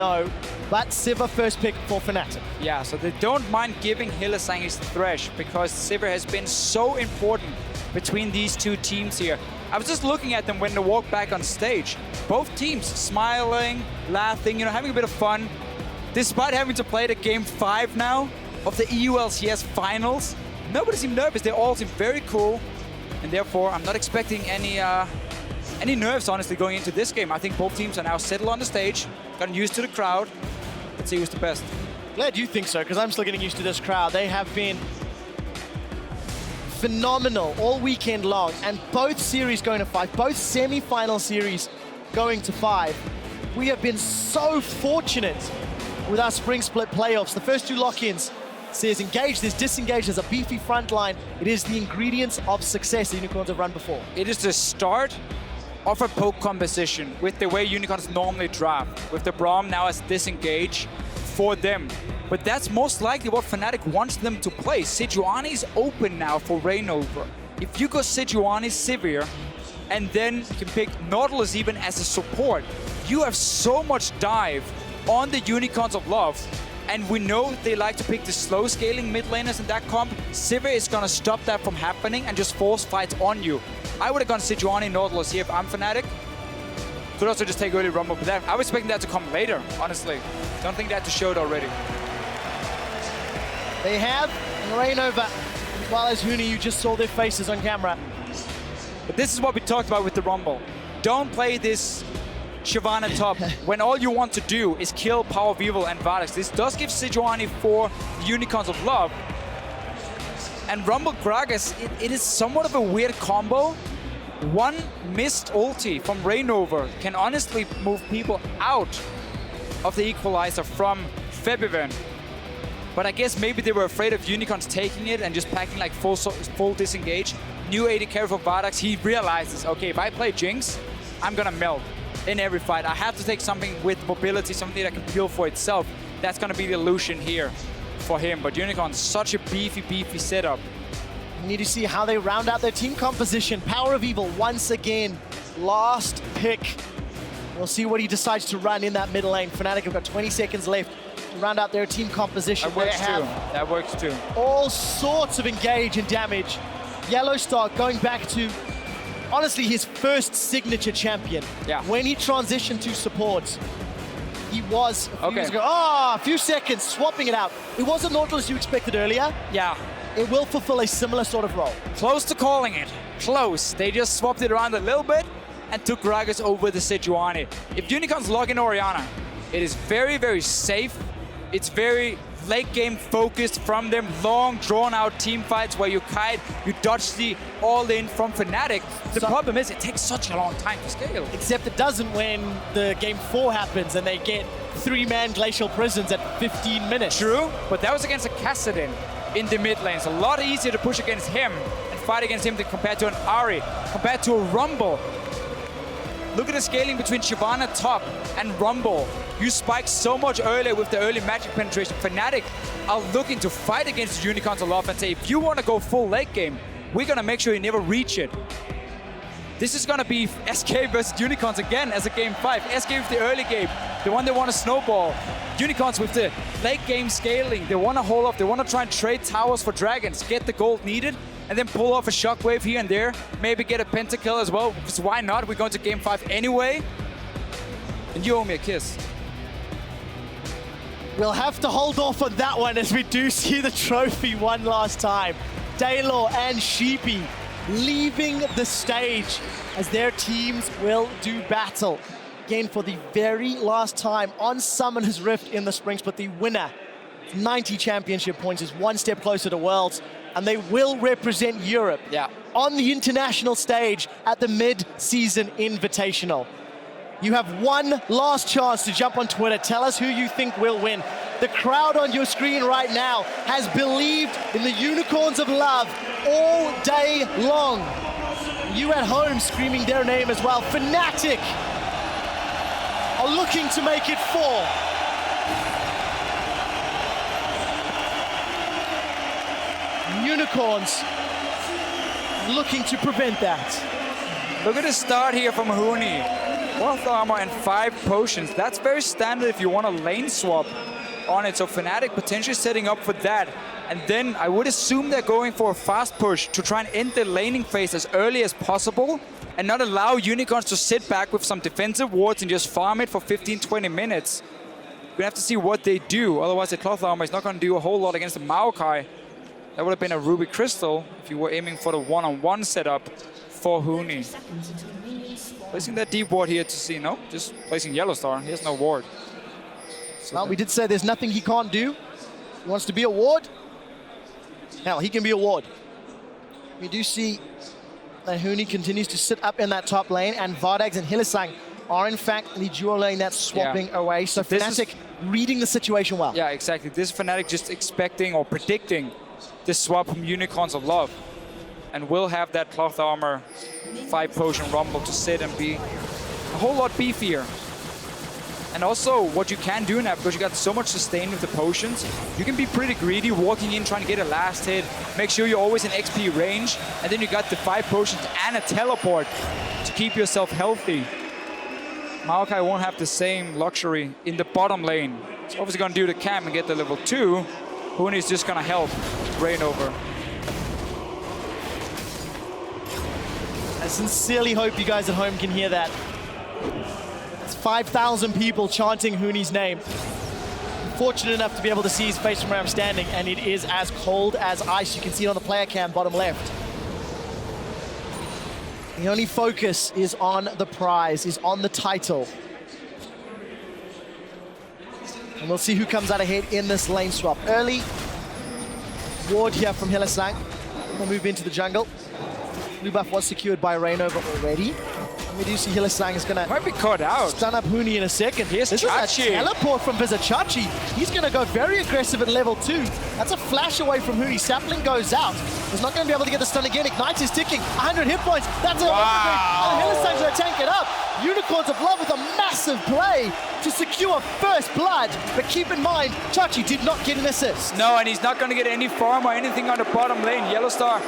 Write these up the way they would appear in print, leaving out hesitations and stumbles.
No, but Sivir first pick for Fnatic. Yeah, so they don't mind giving Hylissang his Thresh because Sivir has been so important between these two teams here. I was just looking at them when they walked back on stage. Both teams smiling, laughing, having a bit of fun. Despite having to play the game 5 now of the EU LCS finals, nobody seemed nervous. They all seem very cool, and therefore I'm not expecting any nerves, honestly, going into this game. I think both teams are now settled on the stage, gotten used to the crowd. Let's see who's the best. Glad you think so, because I'm still getting used to this crowd. They have been phenomenal all weekend long, and both series going to 5, both semi-final series going to 5. We have been so fortunate with our Spring Split playoffs. The first 2 lock-ins, there's engaged, there's disengaged, there's a beefy front line. It is the ingredients of success the Unicorns have run before. It is the start of a poke composition with the way Unicorns normally draft, with the Braum now as disengage for them. But that's most likely what Fnatic wants them to play. Sejuani's open now for Reignover. If you go Sejuani, Sivir, and then you can pick Nautilus even as a support, you have so much dive on the Unicorns of Love. And we know they like to pick the slow scaling mid laners in that comp. Sivir is gonna stop that from happening and just force fights on you. I would have gone Sejuani Nautilus here if I'm Fnatic. Could also just take early Rumble, but I was expecting that to come later, honestly. Don't think they had to show it already. They have Reignover, as well as Huni. You just saw their faces on camera. But this is what we talked about with the Rumble. Don't play this Shyvana top when all you want to do is kill Power of Evil and Vardex. This does give Sejuani for the Unicorns of Love. And Rumble Gragas, it is somewhat of a weird combo. One missed ulti from Reignover can honestly move people out of the equalizer from Febiven. But I guess maybe they were afraid of Unicorns taking it and just packing like full disengage. New AD carry for Vardex, he realizes, okay, if I play Jinx, I'm gonna melt in every fight. I have to take something with mobility, something that can peel for itself. That's gonna be the illusion here for him. But Unicorn, such a beefy setup. We need to see how they round out their team composition. Power of Evil once again, last pick. We'll see what he decides to run in that middle lane. Fnatic have got 20 seconds left to round out their team composition. That works too. That works too. All sorts of engage and damage. Yellowstar going back to, honestly, his first signature champion. Yeah. When he transitioned to support, he was a few years ago. Oh, a few seconds, swapping it out. It wasn't Nautilus you expected earlier. Yeah. It will fulfill a similar sort of role. Close to calling it. Close. They just swapped it around a little bit and took Gragas over the Sejuani. If Unicorns log in Orianna, it is very safe. It's very late game focused from them, long drawn out team fights where you kite, you dodge the all in from Fnatic. The problem is it takes such a long time to scale. Except it doesn't when the game 4 happens and they get 3-man Glacial Prisons at 15 minutes. True, but that was against a Kassadin in the mid lane. It's a lot easier to push against him and fight against him than compared to an Ahri, compared to a Rumble. Look at the scaling between Shyvana top and Rumble. You spike so much earlier with the early magic penetration. Fnatic are looking to fight against the Unicorns a lot and say, if you want to go full late game, we're going to make sure you never reach it. This is going to be SK versus Unicorns again as a game 5. SK with the early game, the one they want to snowball. Unicorns with the late game scaling. They want to hold off, they want to try and trade towers for dragons, get the gold needed, and then pull off a shockwave here and there. Maybe get a pentakill as well, because why not? We're going to game 5 anyway. And you owe me a kiss. We'll have to hold off on that one as we do see the trophy one last time. Daylor and Sheepy leaving the stage as their teams will do battle. Again, for the very last time on Summoner's Rift in the Spring Split, the winner, 90 championship points, is one step closer to Worlds, and they will represent Europe on the international stage at the mid-season invitational. You have one last chance to jump on Twitter. Tell us who you think will win. The crowd on your screen right now has believed in the Unicorns of Love all day long. You at home screaming their name as well. Fnatic are looking to make it 4. Unicorns looking to prevent that. Look at the start here from Huni. 12 armor and 5 potions. That's very standard if you want a lane swap on it. So Fnatic potentially setting up for that. And then I would assume they're going for a fast push to try and end the laning phase as early as possible and not allow Unicorns to sit back with some defensive wards and just farm it for 15-20 minutes. We're gonna have to see what they do. Otherwise the cloth armor is not gonna do a whole lot against the Maokai. That would have been a Ruby Crystal if you were aiming for the one-on-one setup for Huni. Placing that deep ward here to see, no, just placing Yellow Star. He has no ward. So well, we did say there's nothing he can't do. He wants to be a ward. Hell, he can be a ward. We do see that Huni continues to sit up in that top lane, and Vardags and Hylissang are in fact the duo lane that's swapping away. So Fnatic reading the situation well. Yeah, exactly. This is Fnatic just expecting or predicting the swap from Unicorns of Love. And will have that cloth armor 5 potion rumble to sit and be a whole lot beefier. And also what you can do now, because you got so much sustain with the potions, you can be pretty greedy walking in trying to get a last hit, make sure you're always in XP range, and then you got the 5 potions and a teleport to keep yourself healthy. Maokai won't have the same luxury in the bottom lane. He's obviously gonna do the camp and get the level 2. Huni's just gonna help reign over. I sincerely hope you guys at home can hear that. It's 5,000 people chanting Huni's name. I'm fortunate enough to be able to see his face from where I'm standing, and it is as cold as ice. You can see it on the player cam, bottom left. The only focus is on the prize, is on the title. And we'll see who comes out ahead in this lane swap. Early ward here from Hylissang. We'll move into the jungle. Blue buff was secured by Rainover already. And we do see Hylissang is gonna might be caught out. Stun up Huni in a second. Here's this Chachi. Is a teleport from Vizichachi. He's gonna go very aggressive at level 2. That's a flash away from Huni. Sapling goes out. He's not gonna be able to get the stun again. Ignite is ticking. 100 hit points. That's a and Hylissang's gonna tank it up. Unicorns of Love with a massive play to secure first blood. But keep in mind, Chachi did not get an assist. No, and he's not gonna get any farm or anything on the bottom lane. Yellow Star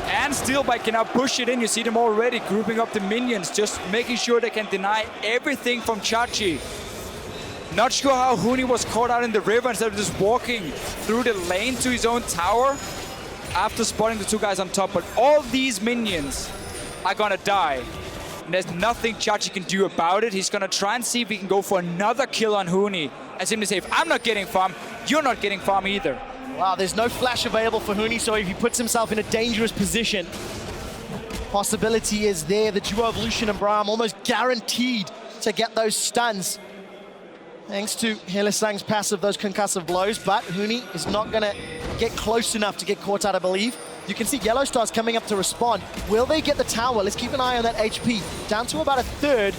and Steelbike can now push it in. You see them already grouping up the minions, just making sure they can deny everything from Chachi. Not sure how Huni was caught out in the river instead of just walking through the lane to his own tower after spotting the 2 guys on top. But all these minions are gonna die. And there's nothing Chachi can do about it. He's gonna try and see if he can go for another kill on Huni. And simply say, if I'm not getting farm, you're not getting farm either. Wow, there's no flash available for Huni, so if he puts himself in a dangerous position, possibility is there. The duo of Lucian and Braum almost guaranteed to get those stuns. Thanks to Hylissang's passive, those concussive blows, but Huni is not gonna get close enough to get caught out, I believe. You can see Yellow Star's coming up to respond. Will they get the tower? Let's keep an eye on that HP. Down to about a third.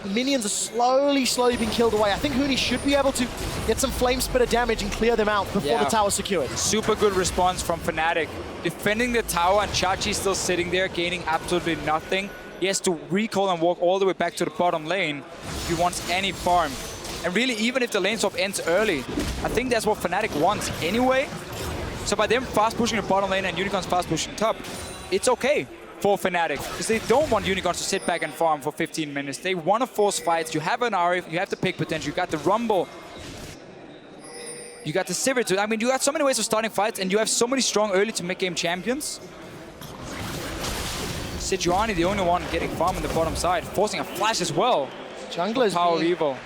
The minions are slowly being killed away. I think Huni should be able to get some flame spitter damage and clear them out before the tower's secured. Super good response from Fnatic. Defending the tower, and Chachi still sitting there, gaining absolutely nothing. He has to recall and walk all the way back to the bottom lane if he wants any farm. And really, even if the lane swap ends early, I think that's what Fnatic wants anyway. So by them fast pushing the bottom lane and Unicorns fast pushing top, it's okay for Fnatic, because they don't want Unicorns to sit back and farm for 15 minutes. They want to force fights. You have an Arif, you have the pick potential, you got the Rumble, you got the Sivir. I mean, you got so many ways of starting fights, and you have so many strong early to mid-game champions. Sejuani, the only one getting farm on the bottom side, forcing a flash as well. Jungler's Power of Evil.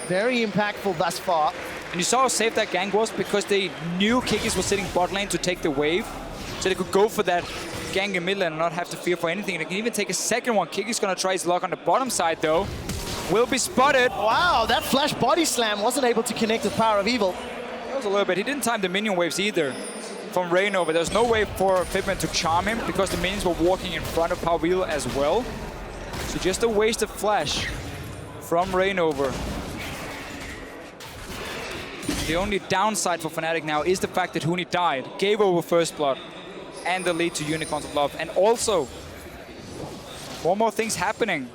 Very impactful thus far. And you saw how safe that gank was, because they knew Kikis was sitting bot lane to take the wave. So they could go for that gank in mid lane and not have to fear for anything. They can even take a second one. Kiki's gonna try his luck on the bottom side though. Will be spotted. Wow, that flash body slam wasn't able to connect with Power of Evil. That was a little bit. He didn't time the minion waves either from Rainover. There was no way for Fitman to charm him because the minions were walking in front of Power of Evil as well. So just a wasted flash from Rainover. The only downside for Fnatic now is the fact that Huni died, gave over first blood, and the lead to Unicorns of Love. And also, one more thing's happening.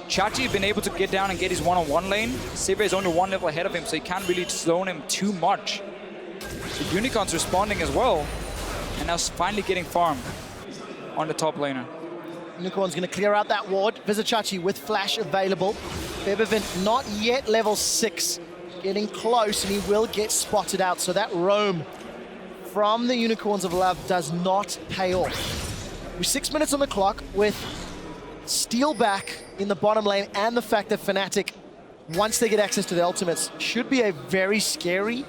Chachi has been able to get down and get his one-on-one lane. Sivir is only 1 level ahead of him, so he can't really slow him too much. So Unicorns responding as well, and now finally getting farm on the top laner. Unicorn's going to clear out that ward. Vizichachi with flash available. Febiven not yet level 6. Getting close, and he will get spotted out. So that roam from the Unicorns of Love does not pay off. We're 6 minutes on the clock with steal back in the bottom lane, and the fact that Fnatic, once they get access to the ultimates, should be a very scary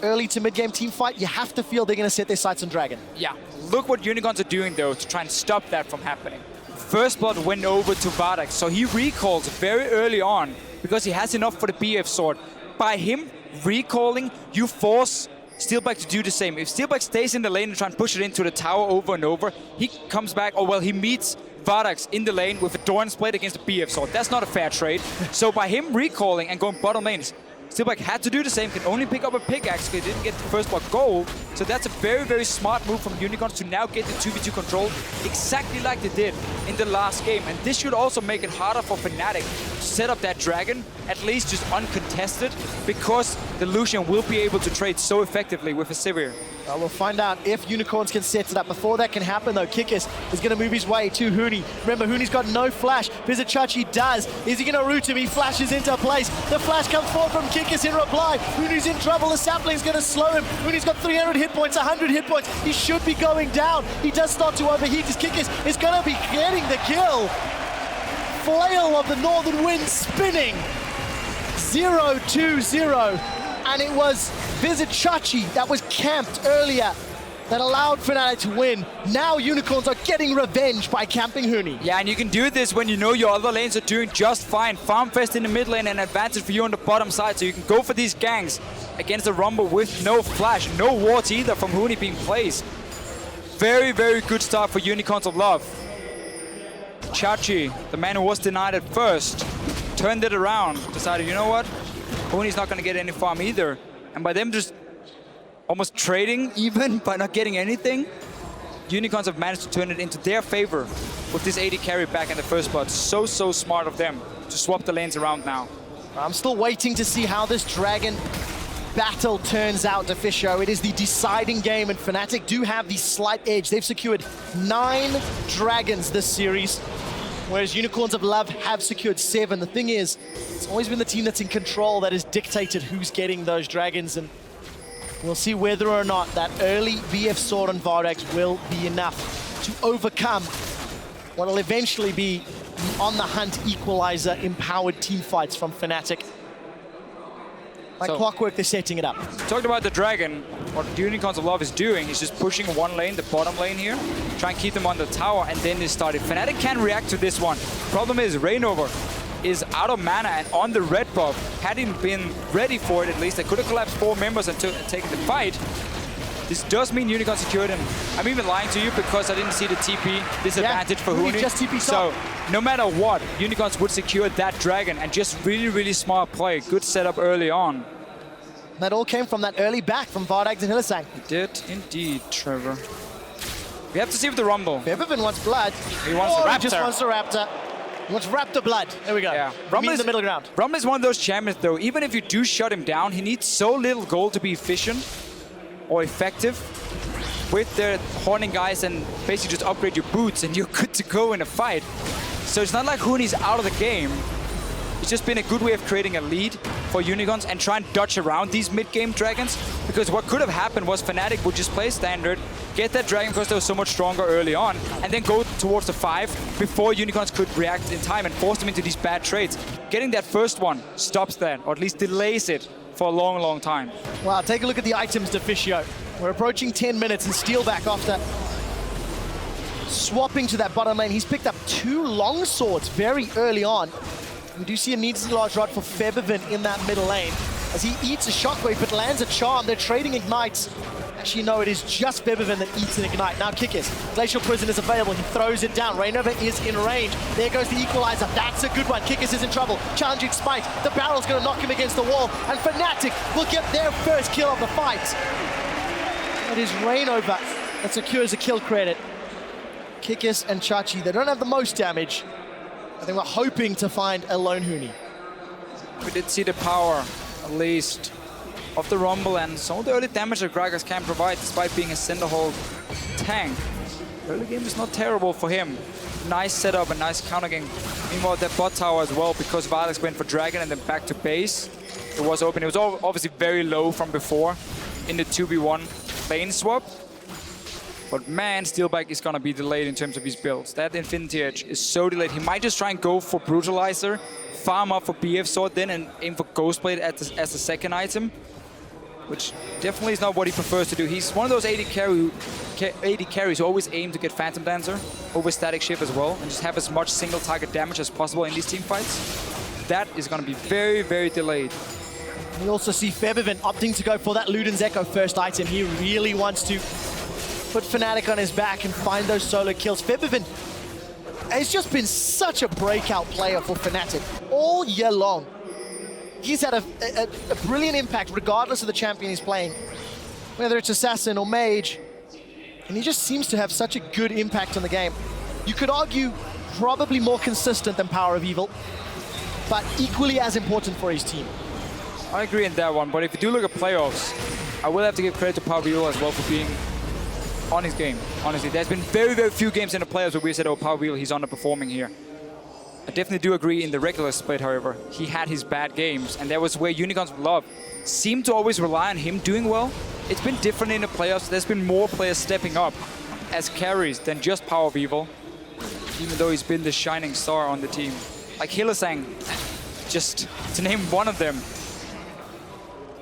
early to mid-game team fight. You have to feel they're going to set their sights on Dragon. Yeah, look what Unicorns are doing though to try and stop that from happening. First blood went over to Vardax, so he recalls very early on because he has enough for the BF sword. By him recalling, you force Steelback to do the same. If Steelback stays in the lane and try and push it into the tower over and over, he comes back, or well, he meets Vardax in the lane with a Doran's Blade against a BF sword. That's not a fair trade. So by him recalling and going bottom lane, Steelback had to do the same, can only pick up a pickaxe because he didn't get the first block gold. So that's a very, very smart move from Unicorns to now get the 2v2 control exactly like they did in the last game. And this should also make it harder for Fnatic to set up that Dragon, at least just uncontested, because the Lucian will be able to trade so effectively with a Sivir. Well, we'll find out if Unicorns can set it up. Before that can happen, though, Kikis is going to move his way to Huni. Remember, Huni's got no flash. Vizichachi does. Is he going to root him? He flashes into place. The flash comes forward from Kikis in reply. Huni's in trouble. The sapling's going to slow him. Huni's got 300 hit points, 100 hit points. He should be going down. He does start to overheat. His Kikis is going to be getting the kill. Flail of the Northern Wind spinning. 0-2-0. And it was Vizichachi that was camped earlier that allowed Fnatic to win. Now Unicorns are getting revenge by camping Huni. Yeah, and you can do this when you know your other lanes are doing just fine. Farmfest in the mid lane, an advantage for you on the bottom side, so you can go for these ganks against the Rumble with no flash, no wards either from Huni being placed. Very, very good start for Unicorns of Love. Chachi, the man who was denied at first, turned it around, decided, you know what? Huni's not going to get any farm either. And by them just almost trading even by not getting anything, Unicorns have managed to turn it into their favor with this 80 carry back in the first spot. So smart of them to swap the lanes around now. I'm still waiting to see how this Dragon battle turns out, Deficio. It is the deciding game, and Fnatic do have the slight edge. They've secured 9 Dragons this series, whereas Unicorns of Love have secured 7. The thing is, it's always been the team that's in control that has dictated who's getting those Dragons, and we'll see whether or not that early BF sword on Vardax will be enough to overcome what will eventually be the on-the-hunt equalizer empowered team fights from Fnatic. Like clockwork, they're setting it up. Talked about the Dragon. What Unicorns of Love is doing is just pushing one lane, the bottom lane here, try and keep them on the tower, and then they started. Fnatic can react to this one. Problem is, Reignover is out of mana and on the red buff. Hadn't been ready for it, at least. They could have collapsed 4 members and taken the fight. This does mean Unicorn secured him. I'm even lying to you because I didn't see the TP disadvantage for Huni. Just TP so no matter what, Unicorns would secure that Dragon, and just really, really smart play. Good setup early on. That all came from that early back from Vardax and Hylissang. It did indeed, Trevor. We have to see with the Rumble. Febiven wants blood. He wants the Raptor. He just wants the Raptor. He wants Raptor blood. There we go. Yeah. Rumble is the middle ground. Rumble is one of those champions, though. Even if you do shut him down, he needs so little gold to be efficient or effective with the Horning guys, and basically just upgrade your boots and you're good to go in a fight. So it's not like Huni's out of the game. It's just been a good way of creating a lead for Unicorns and try and dodge around these mid-game Dragons, because what could have happened was Fnatic would just play standard, get that Dragon because they were so much stronger early on, and then go towards the 5 before Unicorns could react in time and force them into these bad trades. Getting that first one stops that, or at least delays it for a long, long time. Wow, take a look at the items, Deficio. We're approaching 10 minutes, and Steelback after swapping to that bottom lane. He's picked up 2 long swords very early on. We do see a needs a large rod for Febiven in that middle lane as he eats a shockwave but lands a charm. They're trading ignites. Actually, no, it is just Febiven that eats an ignite. Now Kikis, Glacial Prison is available. He throws it down. Reignover is in range. There goes the equalizer. That's a good one. Kikis is in trouble. Challenging Spite. The barrel's going to knock him against the wall, and Fnatic will get their first kill of the fight. It is Reignover that secures a kill credit. Kikis and Chachi, they don't have the most damage. I think we're hoping to find a lone Huni. We did see the power, at least, of the Rumble and some of the early damage that Gragas can provide despite being a center hold tank. Early game is not terrible for him. nice setup and nice counter game. Meanwhile, that bot tower as well, because Vardex went for Dragon and then back to base. It was open. It was obviously very low from before in the 2v1 lane swap. But man, Steelback is gonna be delayed in terms of his builds. That Infinity Edge is so delayed. He might just try and go for Brutalizer, farm up for BF Sword then, and aim for Ghostblade as the second item, which definitely is not what he prefers to do. He's one of those AD carries who always aim to get Phantom Dancer over Static Shift as well, and just have as much single target damage as possible in these team fights. That is gonna be very, very delayed. We also see Febiven opting to go for that Luden's Echo first item. He really wants to put Fnatic on his back and find those solo kills. Febiven has just been such a breakout player for Fnatic all year long. He's had a brilliant impact regardless of the champion he's playing, whether it's Assassin or Mage, and he just seems to have such a good impact on the game. You could argue probably more consistent than Power of Evil, but equally as important for his team. I agree in that one, but if you do look at playoffs, I will have to give credit to Power of Evil as well for being on his game, honestly. There's been very, very few games in the playoffs where we said, oh, Power of Evil, he's underperforming here. I definitely do agree in the regular split, however. He had his bad games, and that was where Unicorns of Love seemed to always rely on him doing well. It's been different in the playoffs. There's been more players stepping up as carries than just Power of Evil, even though he's been the shining star on the team. Like Hylissang, just to name one of them.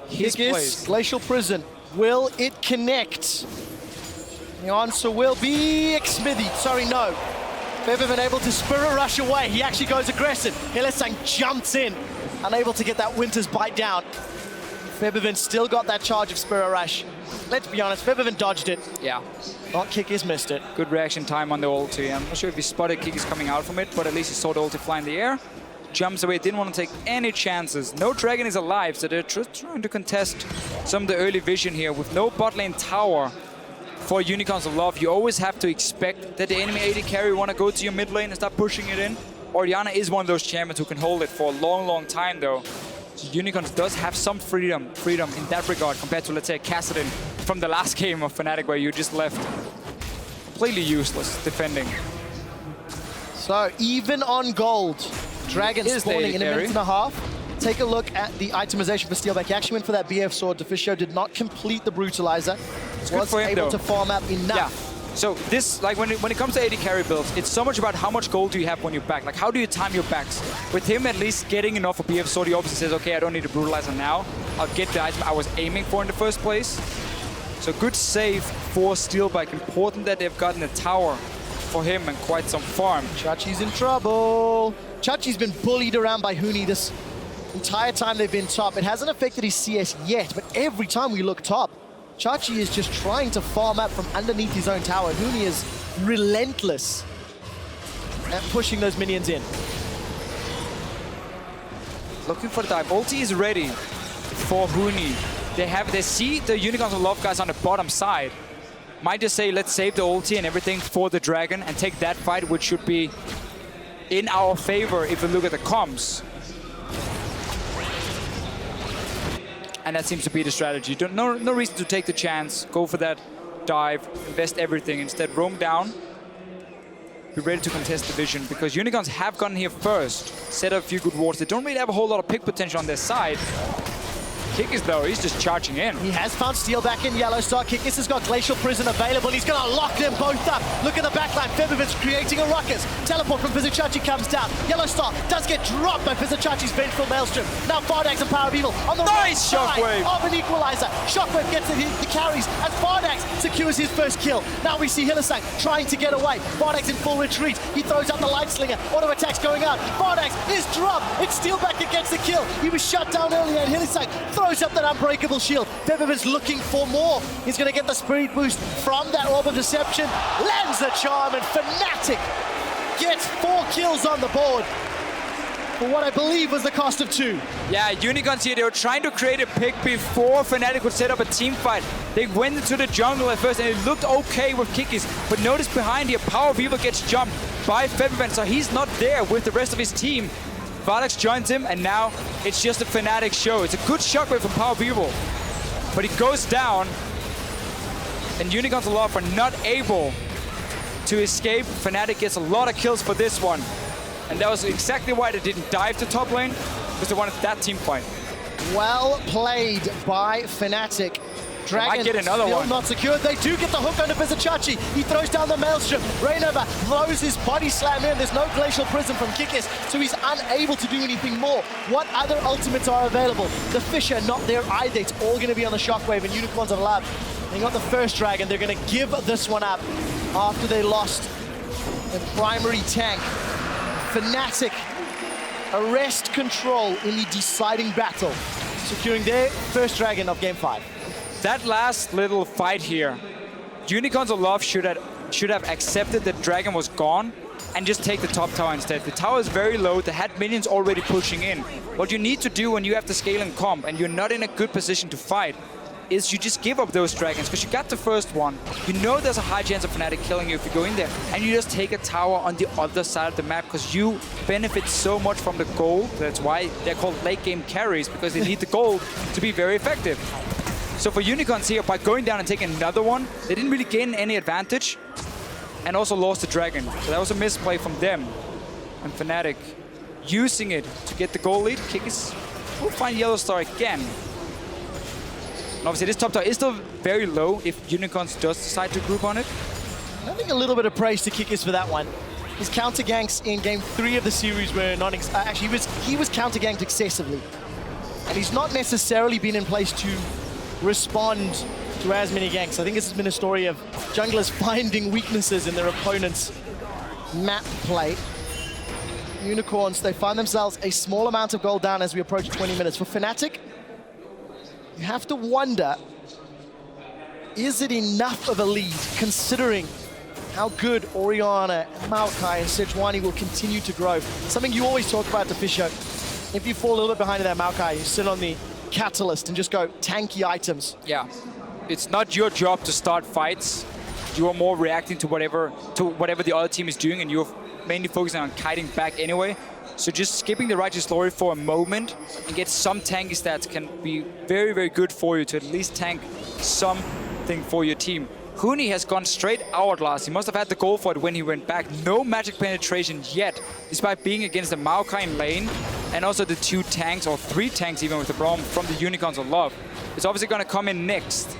His plays. Glacial Prison. Will it connect? The answer will be Xmithy. Sorry, no. Febiven able to Spirit Rush away. He actually goes aggressive. Hylissang jumps in, unable to get that Winter's Bite down. Febiven still got that charge of Spirit Rush. Let's be honest, Febiven dodged it. Yeah. Not Kikis missed it. Good reaction time on the ulti. I'm not sure if he spotted Kikis coming out from it, but at least he saw the ulti fly in the air. Jumps away, didn't want to take any chances. No Dragon is alive, so they're just trying to contest some of the early vision here. With no bot lane tower for Unicorns of Love, you always have to expect that the enemy AD carry want to go to your mid lane and start pushing it in. Orianna is one of those champions who can hold it for a long, long time though. So Unicorns does have some freedom in that regard compared to, let's say, Kassadin from the last game of Fnatic where you just left completely useless defending. So even on gold, Dragon spawning in a minute and a half. Take a look at the itemization for Steelback. He actually went for that BF Sword. Deficio did not complete the Brutalizer. Was able to farm up enough. Yeah. So this, like when it comes to AD carry builds, it's so much about how much gold do you have when you back. Like how do you time your backs? With him at least getting enough for BF Sword, he obviously says, okay, I don't need a Brutalizer now. I'll get the item I was aiming for in the first place. So good save for Steelback. Important that they've gotten a tower for him and quite some farm. Chachi's in trouble. Chachi's been bullied around by Huni this entire time they've been top. It hasn't affected his CS yet, but every time we look top, Chachi is just trying to farm up from underneath his own tower. Huni is relentless at pushing those minions in. Looking for the dive. Ulti is ready for Huni. They see the Unicorns of Love guys on the bottom side. Might just say, let's save the ulti and everything for the Dragon and take that fight, which should be in our favor if we look at the comms. And that seems to be the strategy. No reason to take the chance, go for that dive, invest everything. Instead, roam down, be ready to contest the vision, because Unicorns have gotten here first, set up a few good wards. They don't really have a whole lot of pick potential on their side. Kikis, though, he's just charging in. He has found Steelback in Yellow Star. Kikis has got Glacial Prison available. He's going to lock them both up. Look at the backline. Febiven's creating a ruckus. Teleport from Vizichachi comes down. Yellow Star does get dropped by Vizichachi's Vengeful Maelstrom. Now Fardax and Power of Evil on the right side of an equalizer. Shockwave gets the carries as Fardax secures his first kill. Now we see Hylissang trying to get away. Fardax in full retreat. He throws out the Light Slinger. Auto attacks going out. Fardax is dropped. It's Steelback that gets the kill. He was shut down earlier, and Hylissang throws up that unbreakable shield. Febiven's looking for more. He's going to get the Spirit Boost from that Orb of Deception. Lands the charm, and Fnatic gets 4 kills on the board for what I believe was the cost of 2. Yeah, Unicorns here, they were trying to create a pick before Fnatic could set up a team fight. They went into the jungle at first, and it looked okay with Kikis. But notice behind here, Power of Evil gets jumped by Febiven, so he's not there with the rest of his team. Vardex joins him, and now it's just a Fnatic show. It's a good shockwave from Power of Evil, but he goes down, and Unicorns of Love are not able to escape. Fnatic gets a lot of kills for this one. And that was exactly why they didn't dive to top lane, because they wanted that team fight. Well played by Fnatic. Dragon get another still one. not secured. They do get the hook onto Bizachachi. He throws down the Maelstrom. Rainover throws his body slam in. There's no Glacial Prism from Kikis, so he's unable to do anything more. What other ultimates are available? The Fisher not there either. It's all going to be on the Shockwave, and Unicorns of Love. They got the first Dragon. They're going to give this one up after they lost their primary tank. Fnatic arrest control in the deciding battle, securing their first Dragon of Game 5. That last little fight here, Unicorns of Love should have accepted that Dragon was gone and just take the top tower instead. The tower is very low, they had minions already pushing in. What you need to do when you have the scale and comp and you're not in a good position to fight is you just give up those dragons, because you got the first one. You know there's a high chance of Fnatic killing you if you go in there, and you just take a tower on the other side of the map, because you benefit so much from the gold. That's why they're called late game carries, because they need the gold to be very effective. So for Unicorns here, by going down and taking another one, they didn't really gain any advantage, and also lost the dragon. So that was a misplay from them. And Fnatic using it to get the goal lead. Kikis will find Yellow Star again. And obviously this top tower is still very low if Unicorns does decide to group on it. I think a little bit of praise to Kikis for that one. His counter ganks in Game 3 of the series were not... actually, he was counter ganked excessively. And he's not necessarily been in place to respond to as many ganks. I think this has been a story of junglers finding weaknesses in their opponent's map play. Unicorns, they find themselves a small amount of gold down as we approach 20 minutes. For Fnatic, you have to wonder, is it enough of a lead considering how good Orianna, Maokai, and Sejuani will continue to grow? Something you always talk about, the Fisher. If you fall a little bit behind in that Maokai, you sit on the catalyst and just go tanky items. Yeah, it's not your job to start fights. You are more reacting to whatever the other team is doing, and you're mainly focusing on kiting back anyway. So just skipping the Righteous Glory for a moment and get some tanky stats can be very, very good for you to at least tank something for your team. Huni has gone straight Hourglass. He must have had the goal for it when he went back. No magic penetration yet, despite being against the Maokai in lane and also the 2 tanks, or 3 tanks even with the Braum from the Unicorns of Love. It's obviously going to come in next.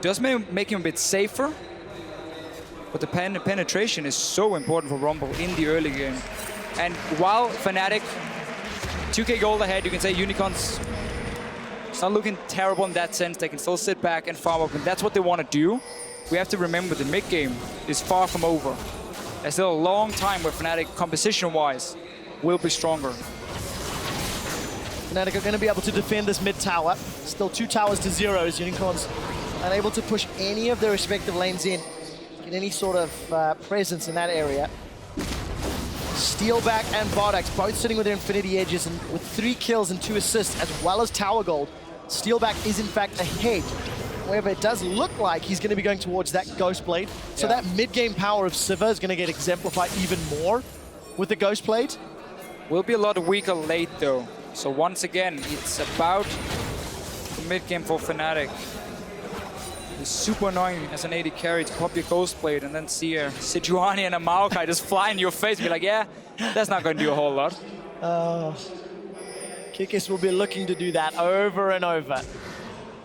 Does make him a bit safer, but the penetration is so important for Rumble in the early game. And while Fnatic 2k gold ahead, you can say Unicorns, it's not looking terrible in that sense. They can still sit back and farm up, and that's what they want to do. We have to remember the mid game is far from over. There's still a long time where Fnatic, composition-wise, will be stronger. Fnatic are going to be able to defend this mid tower. Still 2 towers to 0 as Unicorns unable to push any of their respective lanes in, get any sort of presence in that area. Steelback and Bardax both sitting with their Infinity Edges, and with 3 kills and 2 assists as well as tower gold. Steelback is in fact ahead. However, it does look like he's going to be going towards that Ghost Blade. So that mid-game power of Sivir is going to get exemplified even more with the Ghost Blade. Will be a lot weaker late though. So once again, it's about the mid-game for Fnatic. It's super annoying as an AD carry to pop your Ghost Blade and then see a Sejuani and a Maokai just fly in your face and be like, yeah, that's not going to do a whole lot. Kikis will be looking to do that over and over.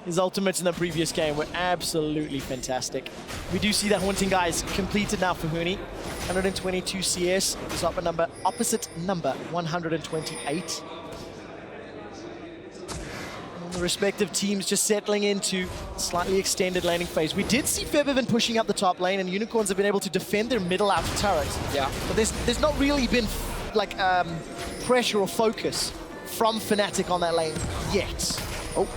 His ultimates in the previous game were absolutely fantastic. We do see that Haunting Guys completed now for Huni. 122 CS, is opposite number 128. The respective teams just settling into slightly extended laning phase. We did see Febiven pushing up the top lane, and Unicorns have been able to defend their middle outer turrets. Yeah. But there's not really been like pressure or focus from Fnatic on that lane yet. Oh.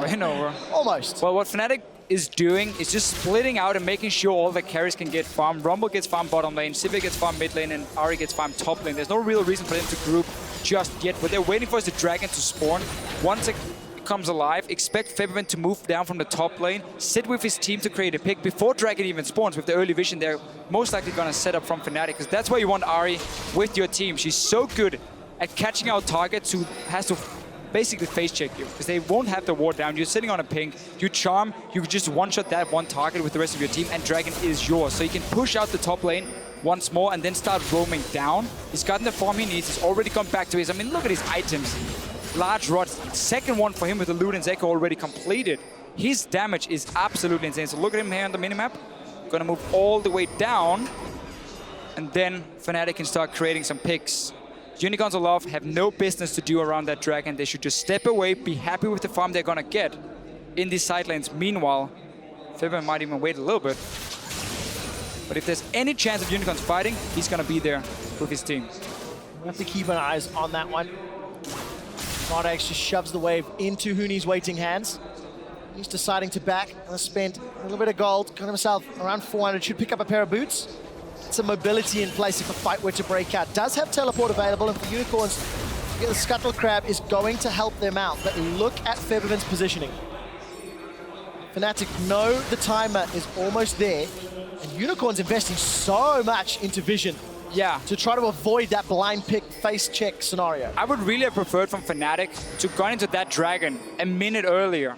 Ran over. Almost. Well, what Fnatic is doing is just splitting out and making sure all the carries can get farmed. Rumble gets farmed bottom lane, Sivir gets farmed mid lane, and Ahri gets farmed top lane. There's no real reason for them to group just yet, but they're waiting for the dragon to spawn. Once it comes alive, expect Febiven to move down from the top lane, sit with his team to create a pick before dragon even spawns. With the early vision, they're most likely going to set up from Fnatic, because that's where you want Ahri with your team. She's so good at catching out targets who has to basically face check you, because they won't have the ward down. You're sitting on a ping, you charm, you just one-shot that one target with the rest of your team, and Dragon is yours. So you can push out the top lane once more and then start roaming down. He's gotten the farm he needs. He's already come back to his... I mean, look at his items. Large rods. Second one for him with the Luden's Echo already completed. His damage is absolutely insane. So look at him here on the minimap. Gonna move all the way down. And then Fnatic can start creating some picks. Unicorns of Love have no business to do around that Dragon. They should just step away, be happy with the farm they're gonna get in these side lanes. Meanwhile, Fibber might even wait a little bit. But if there's any chance of Unicorns fighting, he's gonna be there with his team. We have to keep an eye on that one. Fnatic just shoves the wave into Huni's waiting hands. He's deciding to back and spend a little bit of gold. Got himself around 400, should pick up a pair of boots. Some mobility in place if a fight were to break out. Does have teleport available, and for Unicorns, the Scuttle Crab is going to help them out. But look at Febiven's positioning. Fnatic know the timer is almost there, and Unicorns investing so much into vision. Yeah. To try to avoid that blind pick face check scenario. I would really have preferred from Fnatic to go into that Dragon a minute earlier.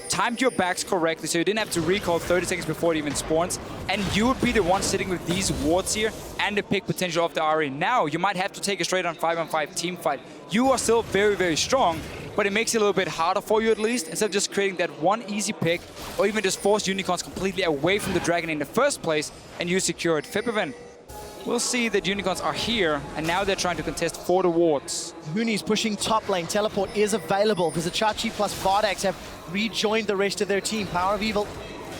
Timed your backs correctly so you didn't have to recall 30 seconds before it even spawns, and you would be the one sitting with these wards here and the pick potential of the RE. Now you might have to take a straight on 5-on-5 team fight. You are still very, very strong, but it makes it a little bit harder for you at least, instead of just creating that one easy pick, or even just force Unicorns completely away from the Dragon in the first place, and you secure it. Fipiven, we'll see that Unicorns are here, and now they're trying to contest for the wards. Huni's pushing top lane. Teleport is available because Achachi plus Vardax have rejoined the rest of their team. Power of Evil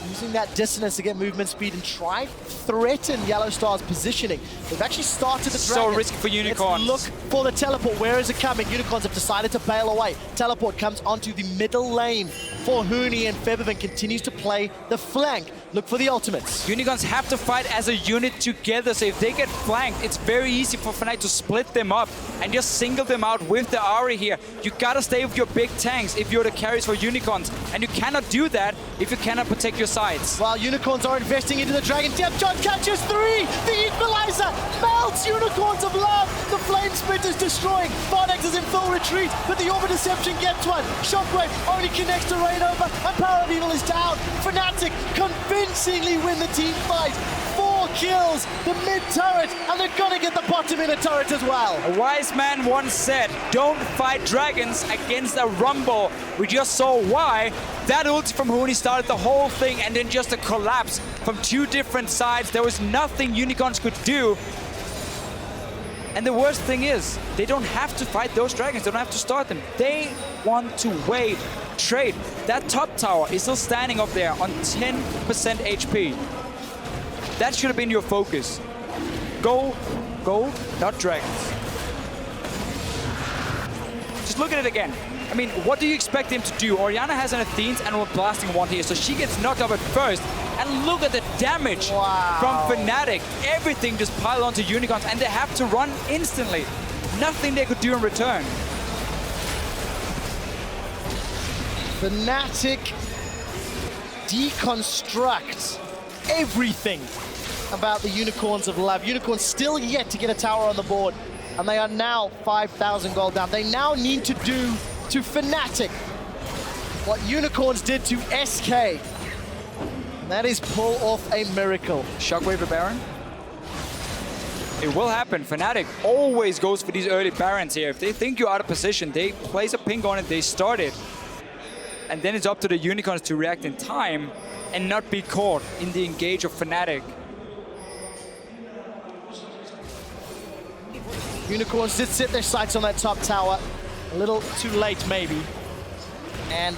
using that dissonance to get movement speed and try threaten Yellow Star's positioning. They've actually started the Dragon. So risky for Unicorns. Let's look for the teleport. Where is it coming? Unicorns have decided to bail away. Teleport comes onto the middle lane for Huni, and Febiven continues to play the flank. Look for the ultimates. Unicorns have to fight as a unit together, so if they get flanked, it's very easy for Fnatic to split them up and just single them out with the Ahri here. You gotta stay with your big tanks if you're the carries for Unicorns, and you cannot do that if you cannot protect your sides. While Unicorns are investing into the Dragon, John catches 3! The equalizer melts Unicorns of Love! The Flame Split is destroying. Vardax is in full retreat, but the Orbit Deception gets one. Shockwave only connects to Rainover, and Power of Evil is down. Fnatic convincingly win the team fight. 4 kills, the mid turret, and they're gonna get the bottom inner turret as well. A wise man once said, don't fight dragons against a rumble. We just saw why. That ulti from Huni started the whole thing, and then just a collapse from 2 different sides. There was nothing Unicorns could do. And the worst thing is, they don't have to fight those dragons. They don't have to start them. They want to wait, trade. That top tower is still standing up there on 10% HP. That should have been your focus. Gold, not dragons. Just look at it again. I mean, what do you expect him to do? Orianna has an Athene's and we're blasting one here, so she gets knocked up at first. And look at the damage from Fnatic. Everything just piled onto Unicorns, and they have to run instantly. Nothing they could do in return. Fnatic deconstruct everything about the Unicorns of Love. Unicorns still yet to get a tower on the board, and they are now 5,000 gold down. They now need to do to Fnatic what Unicorns did to SK. And that is pull off a miracle. Shockwave a Baron? It will happen. Fnatic always goes for these early Barons here. If they think you're out of position, they place a ping on it, they start it. And then it's up to the Unicorns to react in time and not be caught in the engage of Fnatic. Unicorns did set their sights on that top tower. A little too late, maybe. And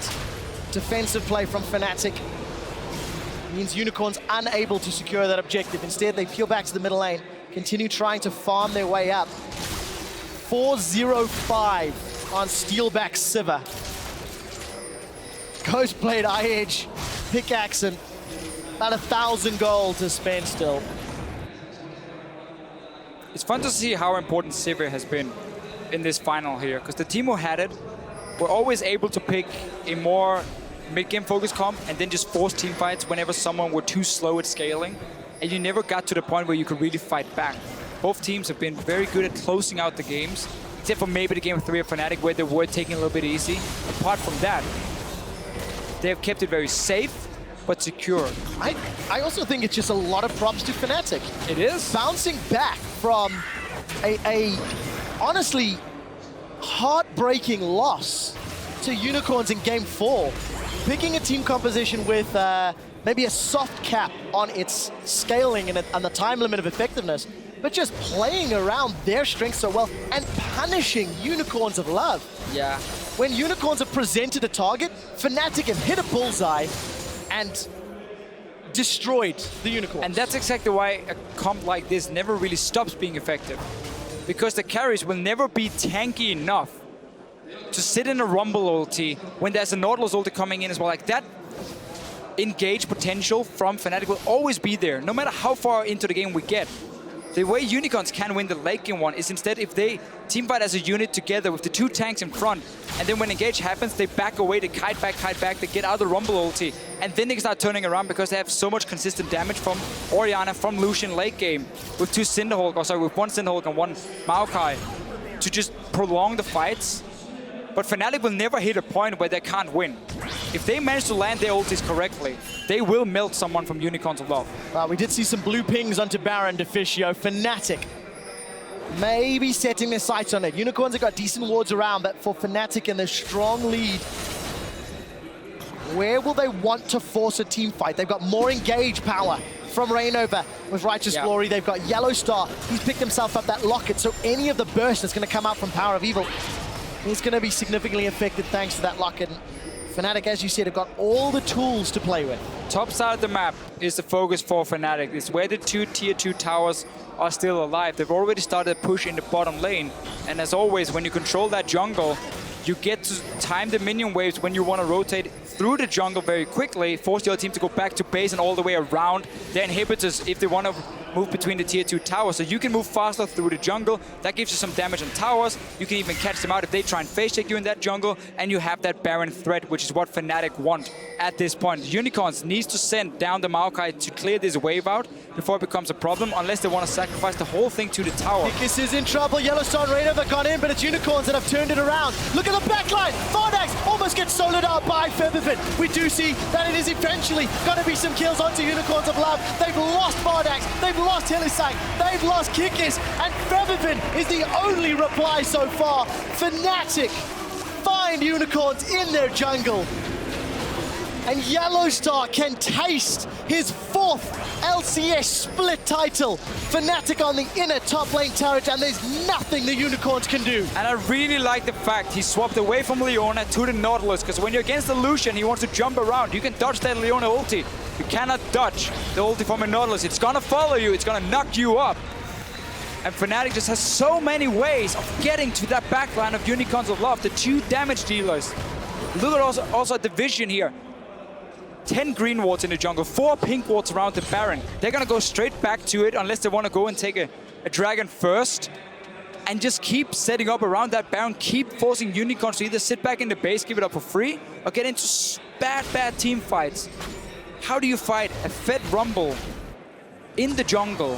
defensive play from Fnatic means Unicorns unable to secure that objective. Instead, they peel back to the middle lane, continue trying to farm their way up. 4-0-5 on Steelback Sivir. Ghostblade, Eye-Edge, Pickaxe, and about 1,000 gold to spend still. It's fun to see how important Sivir has been in this final here, because the team who had it were always able to pick a more mid-game focus comp and then just force team fights whenever someone were too slow at scaling, and you never got to the point where you could really fight back. Both teams have been very good at closing out the games except for maybe the game 3 of Fnatic where they were taking a little bit easy. Apart from that, they have kept it very safe, but secure. I also think it's just a lot of props to Fnatic. It is. Bouncing back from a honestly heartbreaking loss to Unicorns in game 4. Picking a team composition with maybe a soft cap on its scaling and the time limit of effectiveness, but just playing around their strengths so well and punishing Unicorns of Love. Yeah. When Unicorns have presented a target, Fnatic have hit a bullseye and destroyed the Unicorns. And that's exactly why a comp like this never really stops being effective. Because the carries will never be tanky enough to sit in a Rumble ulti when there's a Nautilus ulti coming in as well. Like that engage potential from Fnatic will always be there, no matter how far into the game we get. The way Unicorns can win the late game one is instead if they teamfight as a unit together with the 2 tanks in front, and then when engage happens, they back away, they kite back, they get out of the Rumble ulti, and then they can start turning around because they have so much consistent damage from Orianna, from Lucian late game, with 2 Cinderhulk, or sorry, with 1 Cinderhulk and 1 Maokai, to just prolong the fights. But Fnatic will never hit a point where they can't win. If they manage to land their ultis correctly, they will melt someone from Unicorns of Love. We did see some blue pings onto Baron Deficio. Fnatic maybe setting their sights on it. Unicorns have got decent wards around, but for Fnatic in their strong lead, where will they want to force a team fight? They've got more engage power from Reignover with Righteous Glory. They've got Yellow Star. He's picked himself up that locket, so any of the burst that's going to come out from Power of Evil is going to be significantly affected thanks to that locket. Fnatic, as you said, have got all the tools to play with. Top side of the map is the focus for Fnatic. It's where the 2 tier 2 towers are still alive. They've already started a push in the bottom lane. And as always, when you control that jungle, you get to time the minion waves when you want to rotate through the jungle very quickly, force the other team to go back to base and all the way around their inhibitors if they want to move between the tier 2 towers. So you can move faster through the jungle. That gives you some damage on towers. You can even catch them out if they try and face check you in that jungle, and you have that Baron threat, which is what Fnatic want at this point. Unicorns needs to send down the Maokai to clear this wave out before it becomes a problem, unless they want to sacrifice the whole thing to the tower. Kikis is in trouble. Yellowstone Reignover gone in, but it's Unicorns that have turned it around. Look at the backline. Vardax almost gets soloed out by Featherfin. We do see that it is eventually going to be some kills onto Unicorns of Love. They've lost Vardax. They've lost Hillisang. They've lost Kikis. And Featherfin is the only reply so far. Fnatic find Unicorns in their jungle. And Yellowstar can taste his 4th LCS split title. Fnatic on the inner top lane turret, and there's nothing the Unicorns can do. And I really like the fact he swapped away from Leona to the Nautilus, because when you're against the Lucian, he wants to jump around. You can dodge that Leona ulti. You cannot dodge the ulti from a Nautilus. It's gonna follow you, it's gonna knock you up. And Fnatic just has so many ways of getting to that backline of Unicorns of Love, the 2 damage dealers. Look at also at the vision here. 10 green wards in the jungle, 4 pink wards around the Baron. They're gonna go straight back to it unless they want to go and take a dragon first and just keep setting up around that Baron, keep forcing Unicorns to either sit back in the base, give it up for free, or get into bad team fights. How do you fight a fed Rumble in the jungle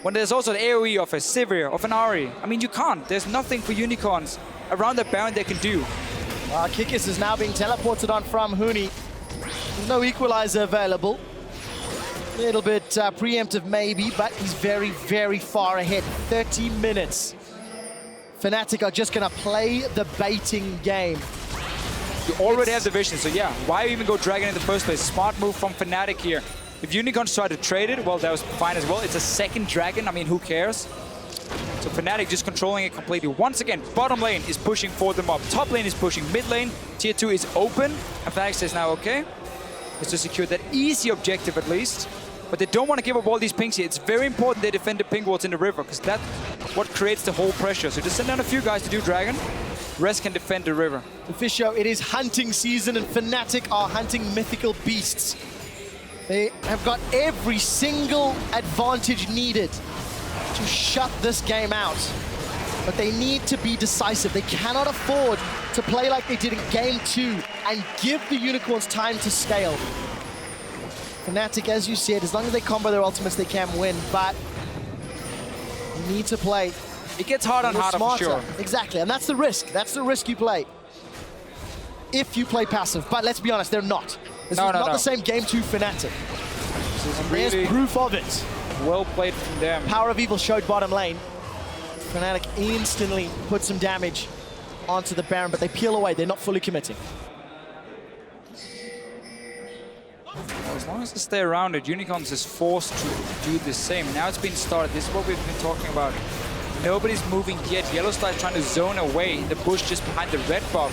when there's also the AoE of a Sivir, of an Ahri? I mean, you can't. There's nothing for Unicorns around that Baron they can do. Kikis is now being teleported on from Huni. There's no equalizer available. A little bit preemptive maybe, but he's very, very far ahead. 30 minutes. Fnatic are just going to play the baiting game. You already have the vision, so yeah, why even go Dragon in the first place? Smart move from Fnatic here. If Unicorns try to trade it, well, that was fine as well. It's a second Dragon, I mean, who cares? So Fnatic just controlling it completely. Once again, bottom lane is pushing for them up. Top lane is pushing. Mid lane, tier 2 is open. And Fnatic says now, okay, let's just secure that easy objective at least. But they don't want to give up all these pings here. It's very important they defend the ping wards in the river, because that's what creates the whole pressure. So just send down a few guys to do Dragon. Rest can defend the river. Official, it is hunting season, and Fnatic are hunting mythical beasts. They have got every single advantage needed to shut this game out. But they need to be decisive. They cannot afford to play like they did in Game 2 and give the Unicorns time to scale. Fnatic, as you said, as long as they combo their ultimates, they can win, but you need to play It gets harder and harder for sure. Exactly, and that's the risk. That's the risk you play. If you play passive, but let's be honest, they're not. This is not the same game to Fnatic. Really there's proof of it. Well played from them. Power of Evil showed bottom lane. Fnatic instantly put some damage onto the Baron, but they peel away. They're not fully committing. Well, as long as they stay around it, Unicorns is forced to do the same. Now it's been started. This is what we've been talking about. Nobody's moving yet. Yellowstar is trying to zone away in the bush just behind the red buff.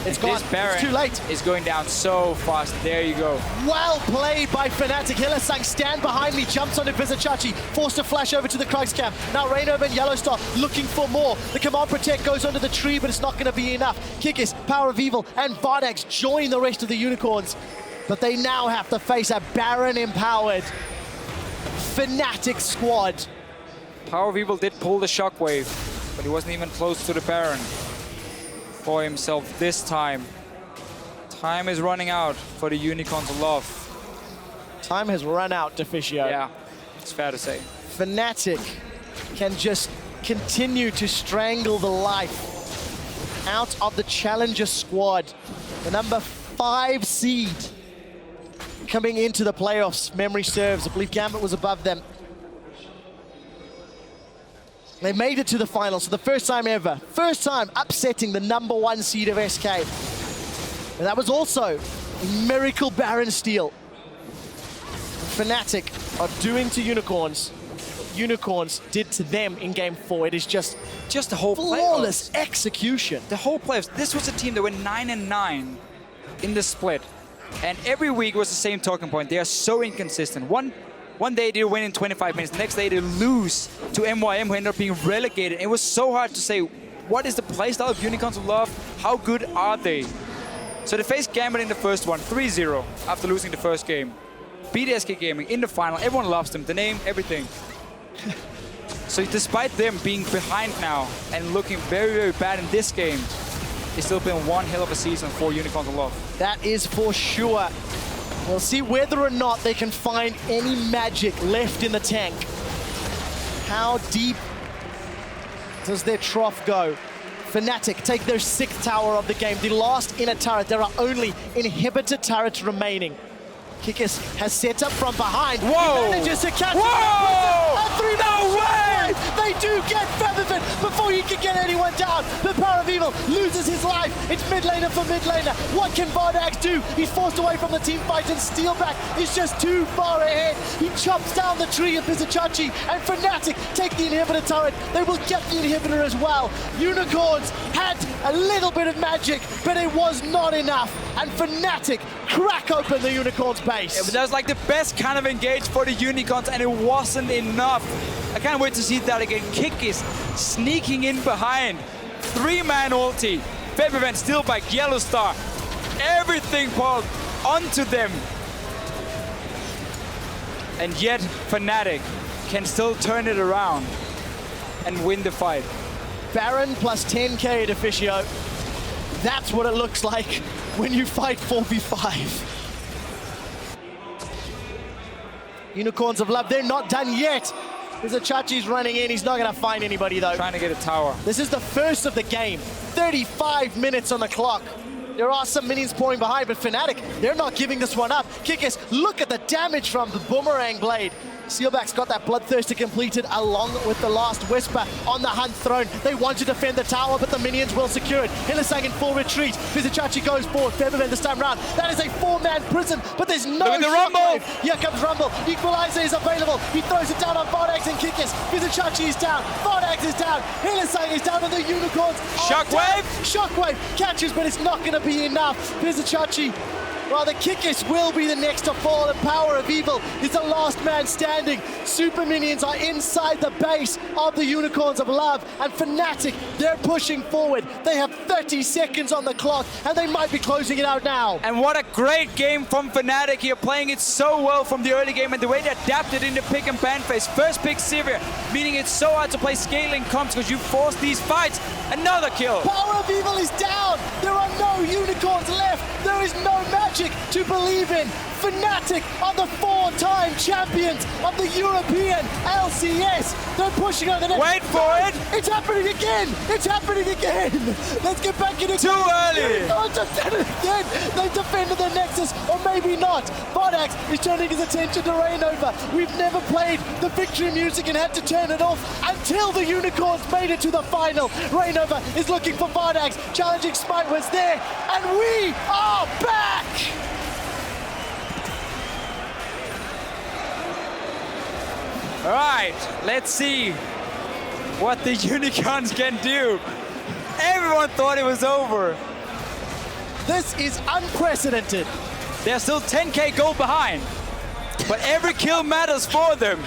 It's gone. This Baron it's too late. Is going down so fast. There you go. Well played by Fnatic. Hillisang, stand behind me, jumps onto Vizichachi, forced to flash over to the Krugs camp. Now Rainova and Yellowstar looking for more. The Command Protect goes under the tree, but it's not going to be enough. Kikis, Power of Evil, and Vardax join the rest of the Unicorns. But they now have to face a Baron-empowered Fnatic squad. Power of Evil did pull the Shockwave, but he wasn't even close to the Baron for himself this time. Time is running out for the Unicorns of Love. Time has run out, Deficio. Yeah, it's fair to say. Fnatic can just continue to strangle the life out of the Challenger squad. The number 5 seed coming into the playoffs, memory serves. I believe Gambit was above them. They made it to the finals for the first time ever. First time upsetting the number 1 seed of SK. And that was also a miracle Baron steal. Fnatic are doing to Unicorns what Unicorns did to them in Game 4. It is just the whole flawless execution. The whole playoffs. This was a team that went 9-9 in the split. And every week was the same talking point. They are so inconsistent. One day they win in 25 minutes, the next day they lose to MYM, who ended up being relegated. It was so hard to say, what is the playstyle of Unicorns of Love? How good are they? So they faced Gambit in the first one, 3-0, after losing the first game. Beat SK Gaming in the final. Everyone loves them, the name, everything. So despite them being behind now and looking very, very bad in this game, it's still been one hell of a season for Unicorns of Love. That is for sure. We'll see whether or not they can find any magic left in the tank. How deep does their trough go? Fnatic take their 6th tower of the game, the last inner turret. There are only inhibitor turrets remaining. Kikis has set up from behind. Whoa! He manages to catch Whoa! No way! They do get Featherfin before he can get anyone down. The Power of Evil loses his life. It's mid laner for mid laner. What can Vardax do? He's forced away from the team fight, and Steelback is just too far ahead. He chops down the tree of Vizichachi, and Fnatic take the inhibitor turret. They will get the inhibitor as well. Unicorns had a little bit of magic, but it was not enough. And Fnatic crack open the Unicorns base. Yeah, but that was like the best kind of engage for the Unicorns, and it wasn't enough. I can't wait to see that again. Kikis sneaking in behind. 3-man ulti. Featherfin, Steelback, Yellowstar. Everything pulled onto them. And yet, Fnatic can still turn it around and win the fight. Baron plus 10k to Deficio. That's what it looks like when you fight 4v5. Unicorns of Love, they're not done yet. Vizichachi's running in. He's not going to find anybody, though. Trying to get a tower. This is the first of the game. 35 minutes on the clock. There are some minions pouring behind, but Fnatic, they're not giving this one up. Kikis, look at the damage from the Boomerang Blade. Sealback's got that Bloodthirster completed along with the last Whisper on the Hunt throne. They want to defend the tower, but the minions will secure it. Hillisang in full retreat. Vizichachi goes forward. Featherfin this time round. That is a 4-man prison, but there's no Look at the Rumble! Here comes Rumble. Equalizer is available. He throws it down on Vardax and Kikis. Vizichachi is down. Vardax is down. Hillisang is down, and the Unicorns Shockwave! Shockwave catches, but it's not going to be enough. Vizichachi, well, the Kikis will be the next to fall, and Power of Evil is the last man standing. Super minions are inside the base of the Unicorns of Love, and Fnatic, they're pushing forward. They have 30 seconds on the clock, and they might be closing it out now. And what a great game from Fnatic here, playing it so well from the early game, and the way they adapted in the pick and ban phase. First pick Sivir, meaning it's so hard to play scaling comps because you force these fights. Another kill. Power of Evil is down. There are no Unicorns left. There is no magic. logic to believe in. Fnatic are the 4-time champions of the European LCS. They're pushing on the next. Wait for it. It's happening again. It's happening again. Let's get back in it. Too early. Oh, just did it again. They've defended the Nexus, or maybe not. Vodax is turning his attention to Rainova. We've never played the victory music and had to turn it off until the Unicorns made it to the final. Rainova is looking for Vodax. Challenging Smite was there, and we are back. All right, let's see what the Unicorns can do. Everyone thought it was over. This is unprecedented. They're still 10k gold behind, but every kill matters for them.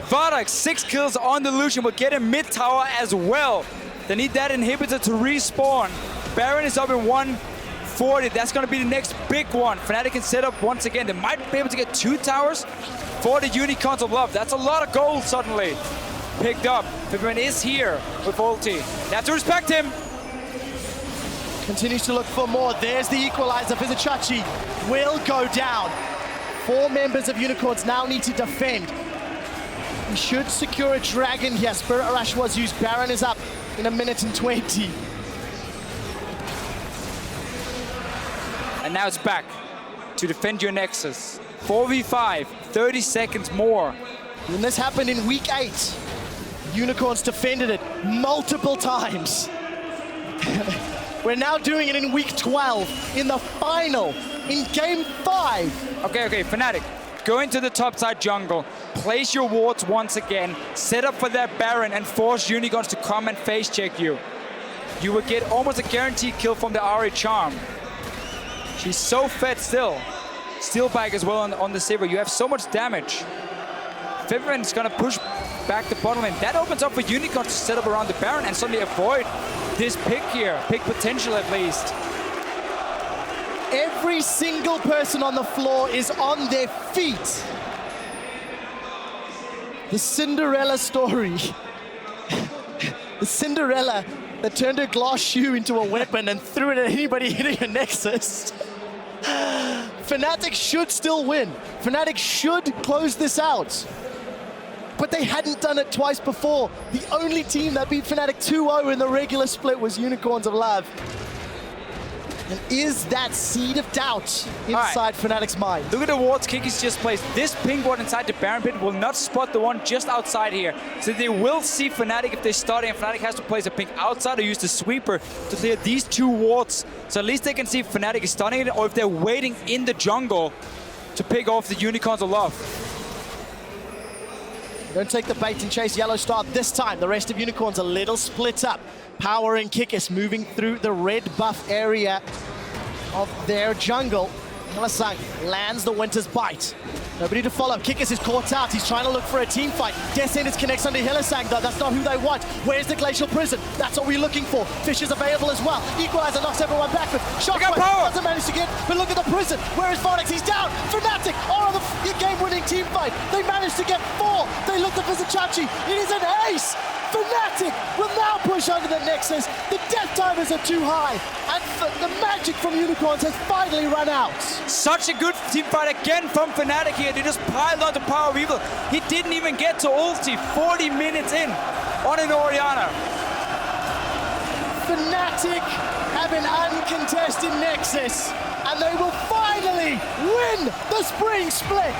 Vodax, 6 kills on the Lucian, will get a mid tower as well. They need that inhibitor to respawn. Baron is up in 140. That's going to be the next big one. Fnatic can set up once again. They might be able to get 2 towers for the Unicorns of Love. That's a lot of gold suddenly picked up. Pippin is here with ulti. They have to respect him. Continues to look for more. There's the equalizer. Vizicachi will go down. 4 members of Unicorns now need to defend. We should secure a dragon here. Spirit Rush was used. Baron is up in 1 minute and 20. And now it's back to defend your Nexus. 4v5, 30 seconds more. When this happened in week 8, Unicorns defended it multiple times. We're now doing it in week 12, in the final, in game 5. Okay, Fnatic, go into the top side jungle, place your wards once again, set up for that Baron and force Unicorns to come and face check you. You will get almost a guaranteed kill from the Ari Charm. She's so fed still. Steelbike as well on the Sivir. You have so much damage. Pippin is gonna push back the bottom lane. That opens up for Unicorns to set up around the Baron and suddenly avoid this pick here. Pick potential at least. Every single person on the floor is on their feet. The Cinderella story. The Cinderella that turned her glass shoe into a weapon and threw it at anybody hitting a Nexus. Fnatic should still win. Fnatic should close this out. But they hadn't done it twice before. The only team that beat Fnatic 2-0 in the regular split was Unicorns of Love. And is that seed of doubt inside Fnatic's mind? Look at the wards Kiki's just placed. This ping ward inside the Baron pit will not spot the one just outside here. So they will see Fnatic if they start, and Fnatic has to place a ping outside or use the sweeper to clear these 2 wards. So at least they can see if Fnatic is stunning it or if they're waiting in the jungle to pick off the Unicorns of Love. Don't take the bait and chase Yellow Star this time. The rest of Unicorns a little split up. Power and Kikis moving through the red buff area of their jungle. Hylissang lands the Winter's Bite. Nobody to follow. Kikis is caught out. He's trying to look for a team fight. Descendants connects onto Hylissang, though. That's not who they want. Where's the Glacial Prison? That's what we're looking for. Fish is available as well. Equalizer knocks everyone backwards. Shockwave doesn't manage to get, but look at the prison. Where is Vodax? He's down. Fnatic are on the game-winning team fight. They managed to get 4. They looked at Vizicachi. It is an ace. Fnatic will now push under the Nexus. The death timers are too high, and the magic from Unicorns has finally run out. Such a good team fight again from Fnatic here. They just piled on the Power of Evil. He didn't even get to ulti 40 minutes in on an Orianna. Fnatic have an uncontested Nexus, and they will finally win the Spring Split.